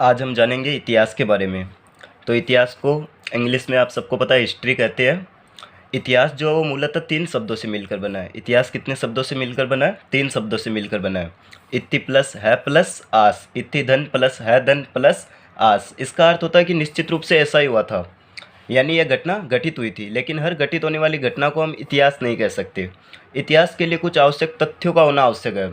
आज हम जानेंगे इतिहास के बारे में। तो इतिहास को इंग्लिश में आप सबको पता है हिस्ट्री कहते हैं। इतिहास जो है वो मूलतः 3 शब्दों से मिलकर बना है। इतिहास कितने शब्दों से मिलकर बना है? 3 शब्दों से मिलकर बना है। इति प्लस है प्लस आस, इति धन प्लस है धन प्लस आस। इसका अर्थ होता है कि निश्चित रूप से ऐसा ही हुआ था, यानी यह घटना घटित हुई थी। लेकिन हर घटित होने वाली घटना को हम इतिहास नहीं कह सकते। इतिहास के लिए कुछ आवश्यक तथ्यों का होना आवश्यक है।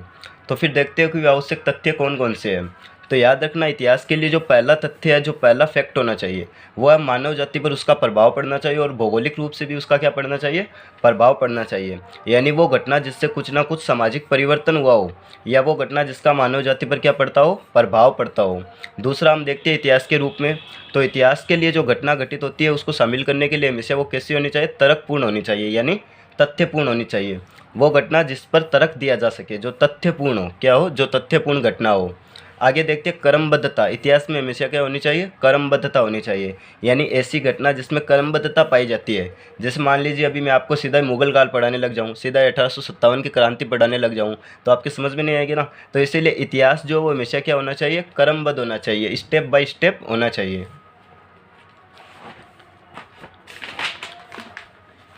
तो फिर देखते हैं कि वे आवश्यक तथ्य कौन कौन से हैं। तो याद रखना, इतिहास के लिए जो पहला तथ्य है, जो पहला फैक्ट होना चाहिए, वो है मानव जाति पर उसका प्रभाव पड़ना चाहिए और भौगोलिक रूप से भी उसका क्या पड़ना चाहिए? प्रभाव पड़ना चाहिए। यानी वो घटना जिससे कुछ ना कुछ सामाजिक परिवर्तन हुआ हो, या वो घटना जिसका मानव जाति पर क्या पड़ता हो? प्रभाव पड़ता हो। दूसरा हम देखते हैं इतिहास के रूप में, तो इतिहास के लिए जो घटना घटित होती है उसको शामिल करने के लिए हमेशा वो कैसी होनी चाहिए? तर्कपूर्ण होनी चाहिए, यानी तथ्यपूर्ण होनी चाहिए। वो घटना जिस पर तर्क दिया जा सके, जो तथ्यपूर्ण हो, क्या हो? जो तथ्यपूर्ण घटना हो। आगे देखते हैं क्रमबद्धता। इतिहास में हमेशा क्या होनी चाहिए? क्रमबद्धता होनी चाहिए, यानी ऐसी घटना जिसमें क्रमबद्धता पाई जाती है। जैसे मान लीजिए अभी मैं आपको सीधा मुगल काल पढ़ाने लग जाऊँ, सीधा 1857 की क्रांति पढ़ाने लग जाऊँ, तो आपकी समझ में नहीं आएगी ना। तो इसीलिए इतिहास जो वो हमेशा क्या होना चाहिए? क्रमबद्ध होना चाहिए, स्टेप बाय स्टेप होना चाहिए।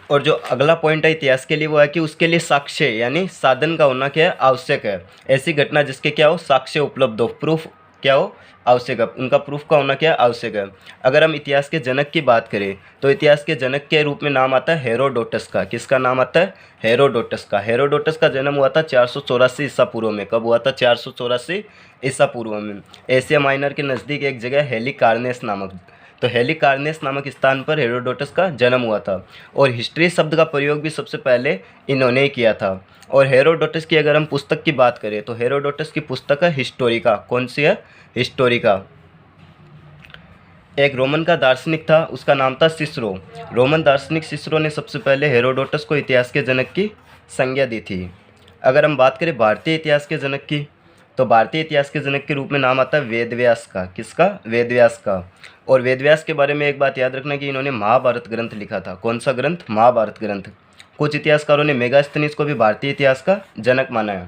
और जो अगला पॉइंट है इतिहास के लिए वो है कि उसके लिए साक्ष्य यानी साधन का होना क्या है? आवश्यक है। ऐसी घटना जिसके क्या हो? साक्ष्य उपलब्ध हो, प्रूफ क्या हो? आवश्यक है। उनका प्रूफ का होना क्या है? आवश्यक है। अगर हम इतिहास के जनक की बात करें तो इतिहास के जनक के रूप में नाम आता है हेरोडोटस का। किसका नाम आता है? हेरोडोटस का। हेरोडोटस का जन्म हुआ था 484 ईसा पूर्व में। कब हुआ था? 484 ईसा पूर्व में। एशिया माइनर के नज़दीक एक जगह हेलिकार्नेस नामक, तो हेलिकार्नेस नामक स्थान पर हेरोडोटस का जन्म हुआ था। और हिस्ट्री शब्द का प्रयोग भी सबसे पहले इन्होंने ही किया था। और हेरोडोटस की अगर हम पुस्तक की बात करें तो हेरोडोटस की पुस्तक है हिस्टोरिका। कौन सी है? हिस्टोरिका। एक रोमन का दार्शनिक था, उसका नाम था सिसरो। रोमन दार्शनिक सिसरो ने सबसे पहले हेरोडोटस को इतिहास के जनक की संज्ञा दी थी। अगर हम बात करें भारतीय इतिहास के जनक की, तो भारतीय इतिहास के जनक के रूप में नाम आता है वेदव्यास का। किसका? वेदव्यास का। और वेदव्यास के बारे में एक बात याद रखना कि इन्होंने महाभारत ग्रंथ लिखा था। कौन सा ग्रंथ? महाभारत ग्रंथ। कुछ इतिहासकारों ने मेगास्थनीज को भी भारतीय इतिहास का जनक माना है।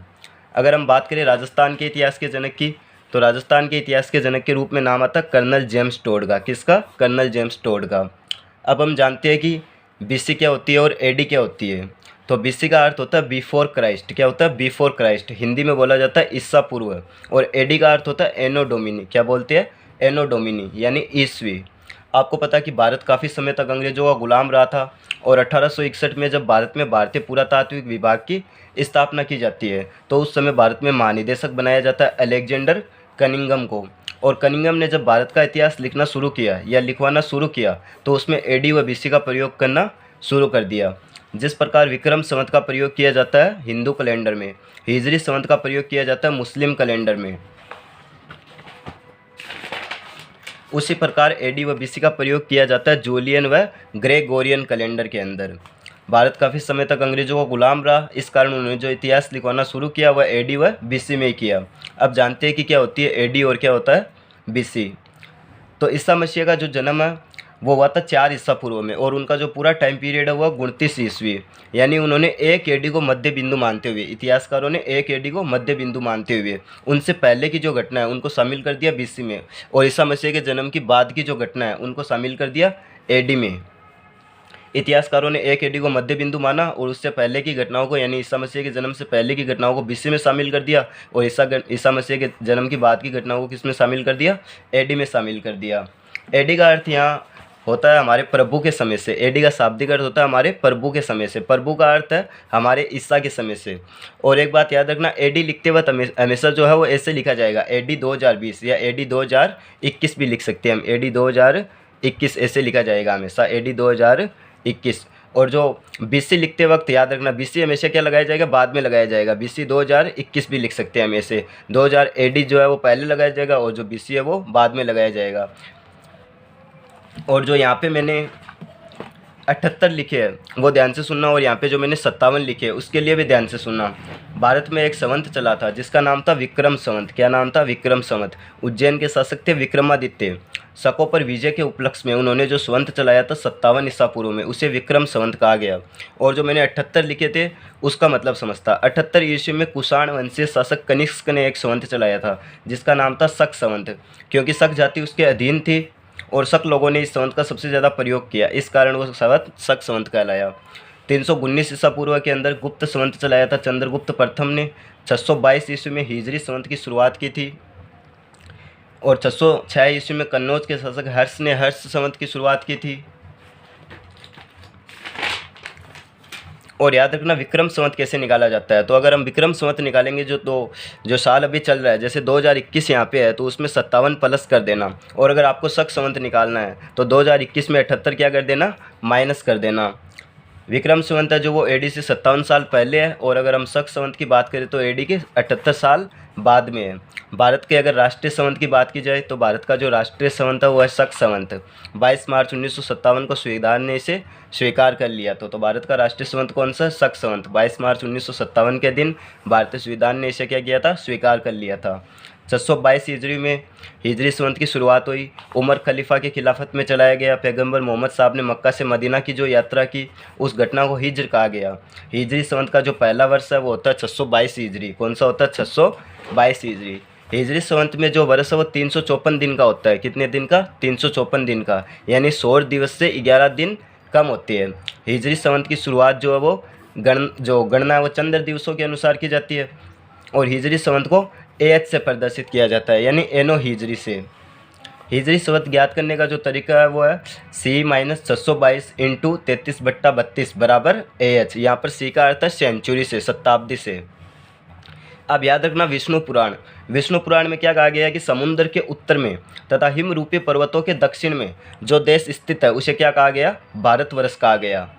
अगर हम बात करें राजस्थान के इतिहास के जनक की, तो राजस्थान के इतिहास के जनक के रूप में नाम आता है कर्नल जेम्स टोड का। किसका? कर्नल जेम्स टोड का। अब हम जानते हैं कि बीसी क्या होती है और एडी क्या होती है। तो बीसी का अर्थ होता है बिफोर क्राइस्ट। क्या होता है? Before Christ. हिंदी में बोला जाता है ईसा पूर्व। और एडी का अर्थ होता है एनो डोमिनी। क्या बोलते हैं? एनो डोमिनी, यानी ईस्वी। आपको पता है कि भारत काफ़ी समय तक अंग्रेजों का गुलाम रहा था। और 1861 में जब भारत में भारतीय पुरातात्विक विभाग की स्थापना की जाती है, तो उस समय भारत में महानिदेशक बनाया जाता है अलेक्जेंडर कनिंघम को। और कनिंघम ने जब भारत का इतिहास लिखना शुरू किया या लिखवाना शुरू किया, तो उसमें एडी व बीसी का प्रयोग करना शुरू कर दिया। जिस प्रकार विक्रम संवत का प्रयोग किया जाता है हिंदू कैलेंडर में, हिजरी संवत का प्रयोग किया जाता है मुस्लिम कैलेंडर में, उसी प्रकार एडी व बीसी का प्रयोग किया जाता है जूलियन व ग्रेगोरियन कैलेंडर के अंदर। भारत काफ़ी समय तक अंग्रेजों का गुलाम रहा, इस कारण उन्होंने जो इतिहास लिखवाना शुरू किया वह एडी व बीसी में ही किया। अब जानते हैं कि क्या होती है एडी और क्या होता है बीसी। तो ईसा मसीह का जो जन्म है वो हुआ था 4 ईसा पूर्व में, और उनका जो पूरा टाइम पीरियड है वह 29 ईस्वी। यानी उन्होंने 1 एडी को मध्य बिंदु मानते हुए, इतिहासकारों ने 1 एडी को मध्य बिंदु मानते हुए उनसे पहले की जो घटना है उनको शामिल कर दिया बीसी में, और ईसा मसीह के जन्म की बाद की जो घटना है उनको शामिल कर दिया एडी में। इतिहासकारों ने 1 एडी को मध्य बिंदु माना और उससे पहले की घटनाओं को, यानी ईसा मसीह के जन्म से पहले की घटनाओं को बीसी में शामिल कर दिया, और ईसा मसीह के जन्म की बाद की घटनाओं को किस में शामिल कर दिया? एडी में शामिल कर दिया। एडी का अर्थ यहाँ होता है हमारे प्रभु के समय से। एडी का शाब्दिक अर्थ होता है हमारे प्रभु के समय से। प्रभु का अर्थ है हमारे ईसा के समय से। और एक बात याद रखना, एडी लिखते वक्त हमेशा जो है वो ऐसे लिखा जाएगा एडी 2020 या एडी 2021 भी लिख सकते हैं हम। एडी 2021 ऐसे लिखा जाएगा हमेशा, एडी 2021। और जो बीसी लिखते वक्त याद रखना, बीसी हमेशा क्या लगाया जाएगा? बाद में लगाया जाएगा। बीसी 2021 भी लिख सकते हैं हम ऐसे। 2000 एडी जो है वो पहले लगाया जाएगा और जो बीसी है वो बाद में लगाया जाएगा। और जो यहाँ पे मैंने 78 लिखे हैं वो ध्यान से सुनना, और यहाँ पे जो मैंने 57 लिखे हैं उसके लिए भी ध्यान से सुनना। भारत में एक संवत चला था जिसका नाम था विक्रम संवत। क्या नाम था? विक्रम संवत। उज्जैन के शासक थे विक्रमादित्य। शकों पर विजय के उपलक्ष्य में उन्होंने जो संवत चलाया था 57 ईसा पूर्व में, उसे विक्रम संवत कहा गया। और जो मैंने 78 लिखे थे उसका मतलब समझता। 78 ईस्वी में कुषाण वंशीय शासक कनिष्क ने एक संवत चलाया था जिसका नाम था शक संवत, क्योंकि शक जाति उसके अधीन थी और शक लोगों ने इस संवत का सबसे ज़्यादा प्रयोग किया, इस कारण वो संवत शक संवत कहलाया। 319 ईसा पूर्व के अंदर गुप्त संवत चलाया था चंद्रगुप्त प्रथम ने। 622 ईस्वी में हिजरी संवत की शुरुआत की थी और 606 ईस्वी में कन्नौज के शासक हर्ष ने हर्ष संवत की शुरुआत की थी। और याद रखना विक्रम संवत कैसे निकाला जाता है। तो अगर हम विक्रम संवत निकालेंगे जो साल अभी चल रहा है, जैसे 2021 यहाँ पे है तो उसमें 57 प्लस कर देना। और अगर आपको शक संवत निकालना है तो 2021 में 78 क्या कर देना, माइनस कर देना। विक्रम संवत है जो वो एडी से 57 साल पहले है, और अगर हम शक संवत की बात करें तो एडी के 78 साल बाद में है। भारत के अगर राष्ट्रीय संवत की बात की जाए तो भारत का जो राष्ट्रीय संवत है वो है शक संवत। 22 मार्च 1957 को संविधान ने इसे स्वीकार कर लिया। तो भारत का राष्ट्रीय संवत कौन सा, शक संवत। 22 मार्च 1957 के दिन भारतीय संविधान ने इसे क्या किया था, स्वीकार कर लिया था। 622 हिजरी में हिजरी संवत की शुरुआत हुई। उमर खलीफा के खिलाफत में चलाया गया। पैगंबर मोहम्मद साहब ने मक्का से मदीना की जो यात्रा की उस घटना को हिज्र कहा गया। हिजरी संवत का जो पहला वर्ष है वो होता है 622 हिजरी। कौन सा होता है, 622 हिजरी। हिजरी संवत में जो वर्ष है वो 354 दिन का होता है। कितने दिन का, 354 दिन का, यानी 100 दिवस से 11 दिन कम होती है। हिजरी संवत की शुरुआत जो है वो गणना है वो चंद्र दिवसों के अनुसार की जाती है और हिजरी संवत को AH से प्रदर्शित किया जाता है, यानी एनो हिजरी से। हिजरी संवत ज्ञात करने का जो तरीका है वो है C-622 इंटू 33/32 बराबर AH। यहाँ पर C का अर्थ है सेंचुरी से, शताब्दी से। अब याद रखना विष्णु पुराण में क्या कहा गया है कि समुद्र के उत्तर में तथा हिम रूपी पर्वतों के दक्षिण में जो देश स्थित है उसे क्या कहा गया, भारतवर्ष कहा गया।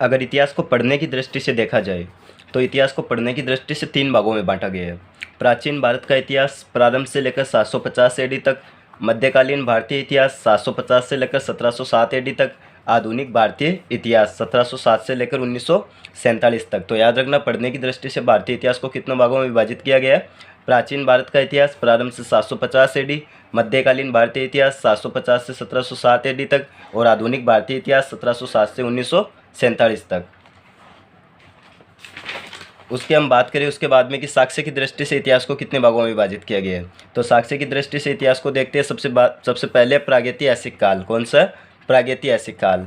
अगर इतिहास को पढ़ने की दृष्टि से देखा जाए तो इतिहास को पढ़ने की दृष्टि से 3 भागों में बांटा गया है। प्राचीन भारत का इतिहास प्रारंभ से लेकर 750 एडी तक, मध्यकालीन भारतीय इतिहास 750 से लेकर 1707 एडी तक, आधुनिक भारतीय इतिहास 1707 से लेकर 1947 तक। तो याद रखना पढ़ने की दृष्टि से भारतीय इतिहास को कितने भागों में विभाजित किया गया है। प्राचीन भारत का इतिहास प्रारंभ से 750 एडी, मध्यकालीन भारतीय इतिहास 750 से 1707 एडी तक और आधुनिक भारतीय इतिहास 1707 से 1947 तक। उसकी हम बात करें उसके बाद में कि साक्ष्य की दृष्टि से इतिहास को कितने भागों में विभाजित किया गया है। तो साक्ष्य की दृष्टि से इतिहास को देखते हैं। सबसे पहले प्रागैतिहासिक काल। कौन सा, प्रागैतिहासिक काल,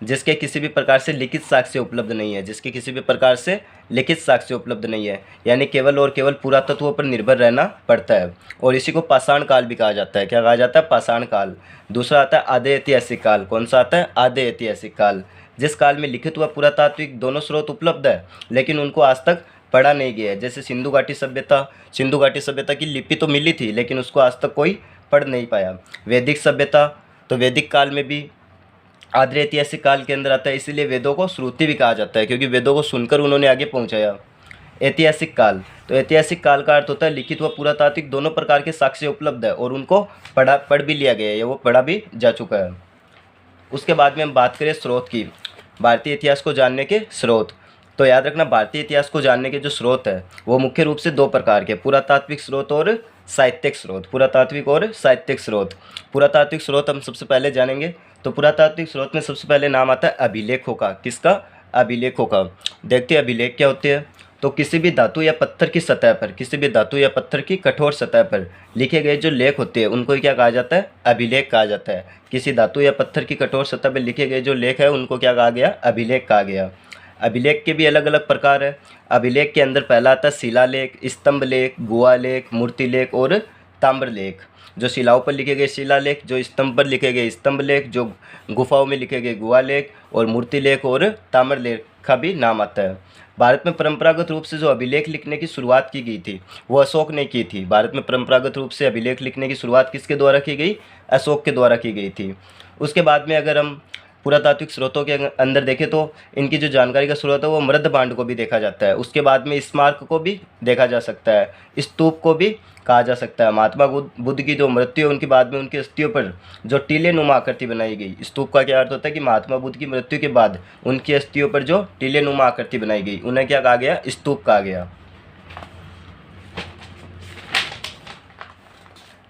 जिसके किसी भी प्रकार से लिखित साक्ष्य उपलब्ध नहीं है, जिसके किसी भी प्रकार से लिखित साक्ष्य उपलब्ध नहीं है, यानी केवल और केवल पुरातत्वों पर निर्भर रहना पड़ता है। और इसी को पाषाण काल भी कहा जाता है। क्या कहा जाता है, पाषाण काल। दूसरा आता है आद्य ऐतिहासिक काल। कौन सा आता है, आद्य ऐतिहासिक काल, जिस काल में लिखित व पुरातात्विक दोनों स्रोत उपलब्ध है लेकिन उनको आज तक पढ़ा नहीं गया है। जैसे सिंधु घाटी सभ्यता की लिपि तो मिली थी लेकिन उसको आज तक कोई पढ़ नहीं पाया। वैदिक सभ्यता, तो वैदिक काल में भी आद्य ऐतिहासिक काल के अंदर आता है, इसीलिए वेदों को श्रुति भी कहा जाता है क्योंकि वेदों को सुनकर उन्होंने आगे पहुंचाया। ऐतिहासिक काल, तो ऐतिहासिक काल का अर्थ होता है लिखित व पुरातात्विक दोनों प्रकार के साक्ष्य उपलब्ध है और उनको पढ़ भी लिया गया है, वो पढ़ा भी जा चुका है। उसके बाद में हम बात करें स्रोत की, भारतीय इतिहास को जानने के स्रोत। तो याद रखना भारतीय इतिहास को जानने के जो स्रोत है वो मुख्य रूप से 2 प्रकार के, पुरातात्विक स्रोत और साहित्यिक स्रोत। पुरातात्विक और साहित्यिक स्रोत। पुरातात्विक स्रोत हम सबसे पहले जानेंगे। तो पुरातात्विक स्रोत में सबसे पहले नाम आता है अभिलेखों का। किसका, अभिलेखों का। देखते हैं अभिलेख क्या होते हैं। तो किसी भी धातु या पत्थर की सतह पर, किसी भी धातु या पत्थर की कठोर सतह पर लिखे गए जो लेख होते हैं उनको क्या कहा जाता है, अभिलेख कहा जाता है। किसी धातु या पत्थर की कठोर सतह पर लिखे गए जो लेख है उनको क्या कहा गया, अभिलेख कहा गया। अभिलेख के भी अलग अलग प्रकार है। अभिलेख के अंदर पहला आता है शिलालेख, स्तंभ लेख, गुहा लेख, मूर्ति लेख और ताम्र लेख। जो शिलाओं पर लिखे गए शिलालेख, जो स्तंभ पर लिखे गए स्तंभ लेख, जो गुफाओं में लिखे गए गुहा लेख और मूर्ति लेख और ताम्र लेख का भी नाम आता है। भारत में परंपरागत रूप से जो अभिलेख लिखने की शुरुआत की गई थी वो अशोक ने की थी। भारत में परंपरागत रूप से अभिलेख लिखने की शुरुआत किसके द्वारा की गई, अशोक के द्वारा की गई थी। उसके बाद में अगर हम पुरातात्विक स्रोतों के अंदर देखें तो इनकी जो जानकारी का स्रोत है वो मृदभांड को भी देखा जाता है। उसके बाद में स्मारक को भी देखा जा सकता है, स्तूप को भी कहा जा सकता है। महात्मा बुद्ध की जो मृत्यु है उनके बाद में उनकी अस्थियों पर जो टीले नुमा आकृति बनाई गई, स्तूप का क्या अर्थ होता है कि महात्मा बुद्ध की मृत्यु के बाद उनकी अस्थियों पर जो टीले नुमा आकृति बनाई गई उन्हें क्या कहा गया, स्तूप कहा गया।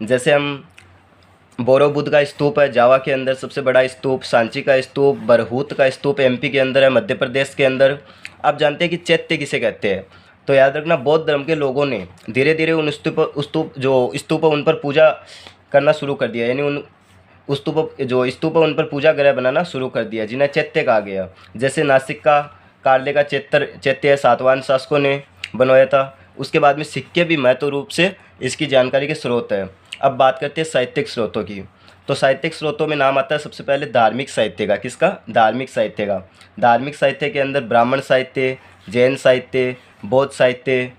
जैसे हम बोरोबुद्र का स्तूप है जावा के अंदर सबसे बड़ा स्तूप, सांची का स्तूप, बरहूत का स्तूप एमपी के अंदर है, मध्य प्रदेश के अंदर। आप जानते हैं कि चैत्य किसे कहते हैं, तो याद रखना बौद्ध धर्म के लोगों ने धीरे धीरे उन स्तूप उन पर पूजा करना शुरू कर दिया, यानी उन स्तूप उन पर पूजा ग्रह बनाना शुरू कर दिया, जिन्हें चैत्य कहा गया। जैसे नासिक का कार्ले का चैत्य सातवाहन शासकों ने बनवाया था। उसके बाद में सिक्के भी महत्व रूप से इसकी जानकारी के स्रोत है। अब बात करते हैं साहित्यिक स्रोतों की, तो साहित्यिक स्रोतों में नाम आता है सबसे पहले धार्मिक साहित्य का। किसका? धार्मिक साहित्य का। धार्मिक साहित्य के अंदर ब्राह्मण साहित्य, जैन साहित्य, बौद्ध साहित्य।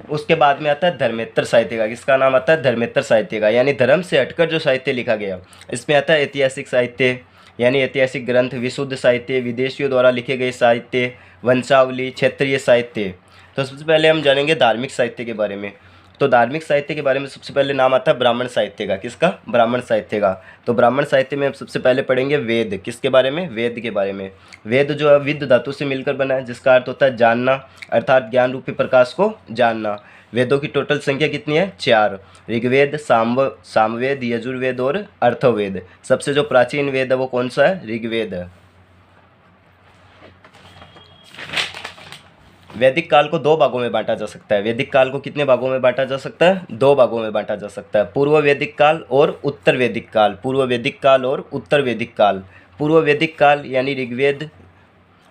उसके बाद में आता है धर्मेत्तर साहित्य का। किसका नाम आता है? धर्मेत्तर साहित्य का, यानी धर्म से हटकर जो साहित्य लिखा गया। इसमें आता है ऐतिहासिक साहित्य, यानी ऐतिहासिक ग्रंथ, विशुद्ध साहित्य, विदेशियों द्वारा लिखे गए साहित्य, वंशावली, क्षेत्रीय साहित्य। तो सबसे पहले हम जानेंगे धार्मिक साहित्य के बारे में। तो धार्मिक साहित्य के बारे में सबसे पहले नाम आता है ब्राह्मण साहित्य का। किसका? ब्राह्मण साहित्य का। तो ब्राह्मण साहित्य में हम सबसे पहले पढ़ेंगे वेद। किसके बारे में? वेद के बारे में। वेद जो है विद धातु से मिलकर बना है, जिसका अर्थ होता है जानना, अर्थात ज्ञान रूपी प्रकाश को जानना। वेदों की टोटल संख्या कितनी है? 4। ऋग्वेद, सामवेद, यजुर्वेद और अर्थवेद। सबसे जो प्राचीन वेद है वो कौन सा है? ऋग्वेद है। वैदिक काल को 2 भागों में बांटा जा सकता है। वैदिक काल को कितने भागों में बांटा जा सकता है? 2 भागों में बांटा जा सकता है, पूर्व वैदिक काल और उत्तर वैदिक काल। पूर्व वैदिक काल और उत्तर वैदिक काल। पूर्व वैदिक काल यानी ऋग्वेद,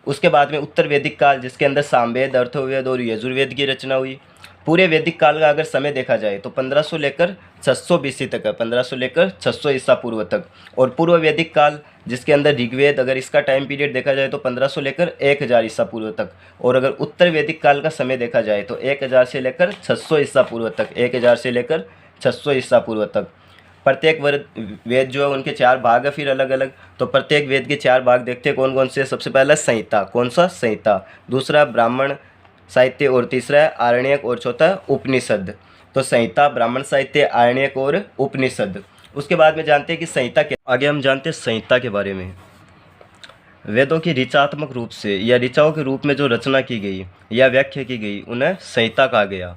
उसके बाद में उत्तर वैदिक काल जिसके अंदर सामवेद, अर्थवेद और यजुर्वेद की रचना हुई। पूरे वैदिक काल का अगर समय देखा जाए तो 1500 लेकर 600 BC तक है, 1500 लेकर 600 ईसा पूर्व तक। और पूर्व वैदिक काल जिसके अंदर ऋग्वेद, अगर इसका टाइम पीरियड देखा जाए तो 1500 लेकर 1000 ईसा पूर्व तक। और अगर उत्तर वैदिक काल का समय देखा जाए तो 1000 से लेकर 600 ईसा पूर्व तक, 1000 से लेकर 600 ईसा पूर्व तक। प्रत्येक वेद जो है उनके 4 भाग है फिर अलग अलग। तो प्रत्येक वेद के 4 भाग देखते हैं कौन कौन से। सबसे पहला संहिता। कौन सा? संहिता। दूसरा ब्राह्मण साहित्य और तीसरा है आरण्यक और चौथा है उपनिषद। तो संहिता, ब्राह्मण साहित्य, आरण्यक और उपनिषद। उसके बाद में जानते हैं कि संहिता के आगे हम जानते हैं संहिता के बारे में। वेदों की ऋचात्मक रूप से या ऋचाओं के रूप में जो रचना की गई या व्याख्या की गई उन्हें संहिता कहा गया।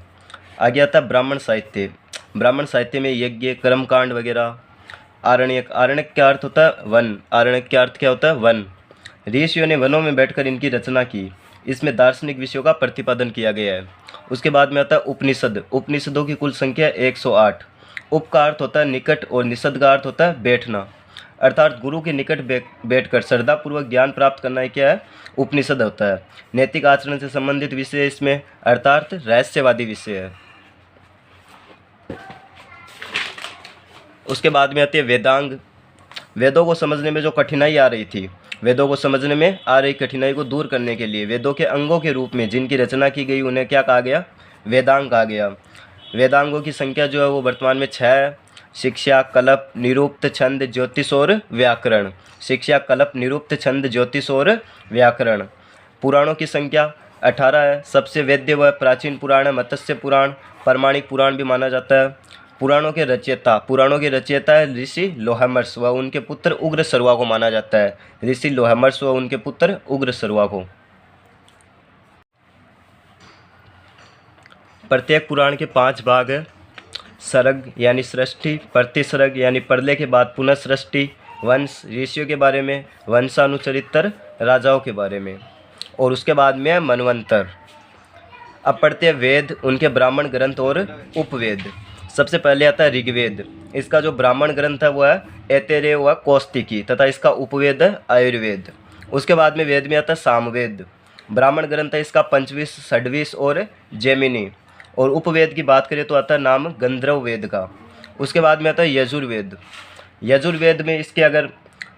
आगे आता है ब्राह्मण साहित्य। ब्राह्मण साहित्य में यज्ञ, कर्मकांड वगैरह। आरण्यक, आरण्यक का अर्थ होता है वन। आरण्यक का अर्थ क्या होता है? वन। ऋषियों ने वनों में बैठकर इनकी रचना की। इसमें दार्शनिक विषयों का प्रतिपादन किया गया है। उसके बाद में आता है उपनिषद। उपनिषदों की कुल संख्या 108। उप का अर्थ होता है निकट और निषद का अर्थ होता है बैठना, अर्थात गुरु के निकट बैठकर श्रद्धापूर्वक ज्ञान प्राप्त करना ही क्या है? उपनिषद होता है। नैतिक आचरण से संबंधित विषय इसमें, अर्थात रहस्यवादी विषय है। उसके बाद में आती है वेदांग। वेदों को समझने में जो कठिनाई आ रही थी, वेदों को समझने में आ रही कठिनाई को दूर करने के लिए वेदों के अंगों के रूप में जिनकी रचना की गई उन्हें क्या कहा गया? वेदांग कहा गया। वेदांगों की संख्या जो है वो वर्तमान में 6 है। शिक्षा, कल्प, निरुक्त, छंद, ज्योतिष और व्याकरण। शिक्षा, कल्प, निरुक्त, छंद, ज्योतिष और व्याकरण। पुराणों की संख्या 18 है। सबसे वेद्य व प्राचीन पुराण है मत्स्य पुराण, प्रामाणिक पुराण भी माना जाता है। पुराणों के रचयिता है ऋषि लोहमर्ष व उनके पुत्र उग्र सर्वा को माना जाता है। ऋषि लोहमर्ष व उनके पुत्र उग्र सर्वा को। प्रत्येक पुराण के 5 भाग है। सर्ग यानी सृष्टि, प्रतिसर्ग यानी प्रलय के बाद पुनः सृष्टि, वंश ऋषियों के बारे में, वंशानुचरित्र राजाओं के बारे में, और उसके बाद में है मनवंतर। अब पढ़ते हैं वेद, उनके ब्राह्मण ग्रंथ और उपवेद। सबसे पहले आता है ऋग्वेद। इसका जो ब्राह्मण ग्रंथ है वो है ऐतरेय व कौस्तिकी तथा इसका उपवेद है आयुर्वेद। उसके बाद में वेद में आता है सामवेद। ब्राह्मण ग्रंथ है इसका पंचविश, षड्विश और जैमिनी। और उपवेद की बात करें तो आता है नाम गंधर्व वेद का। उसके बाद में आता है यजुर्वेद। यजुर्वेद में इसके अगर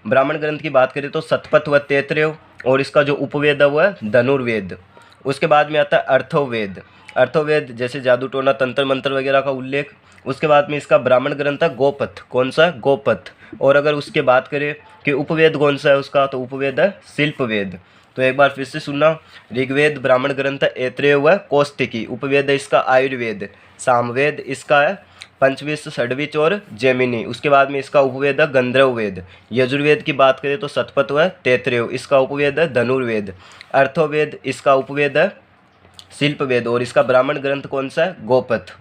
ब्राह्मण ग्रंथ की बात करें तो शतपथ व तैतरेय, और इसका जो उपवेद है वो है धनुर्वेद। उसके बाद में आता है अर्थवेद। अर्थवेद जैसे जादू टोना, तंत्र मंत्र वगैरह का उल्लेख। उसके बाद में इसका ब्राह्मण ग्रंथ है गोपथ। कौन सा? गोपथ। और अगर उसके बात करें कि उपवेद कौन सा है उसका, तो उपवेद है शिल्पवेद। तो एक बार फिर से सुनना, ऋग्वेद ब्राह्मण ग्रंथ है ऐतरेय व कौस्तिकी। उपवेद है इसका आयुर्वेद। सामवेद इसका है पंचविश, षड्विश और जैमिनी। उसके बाद में इसका उपवेद है गंधर्व वेद। यजुर्वेद की बात करें तो शतपथ व तैतरेय, इसका उपवेद है धनुर्वेद। अर्थवेद इसका उपवेद है शिल्पवेद, और इसका ब्राह्मण ग्रंथ कौन सा है? गोपथ।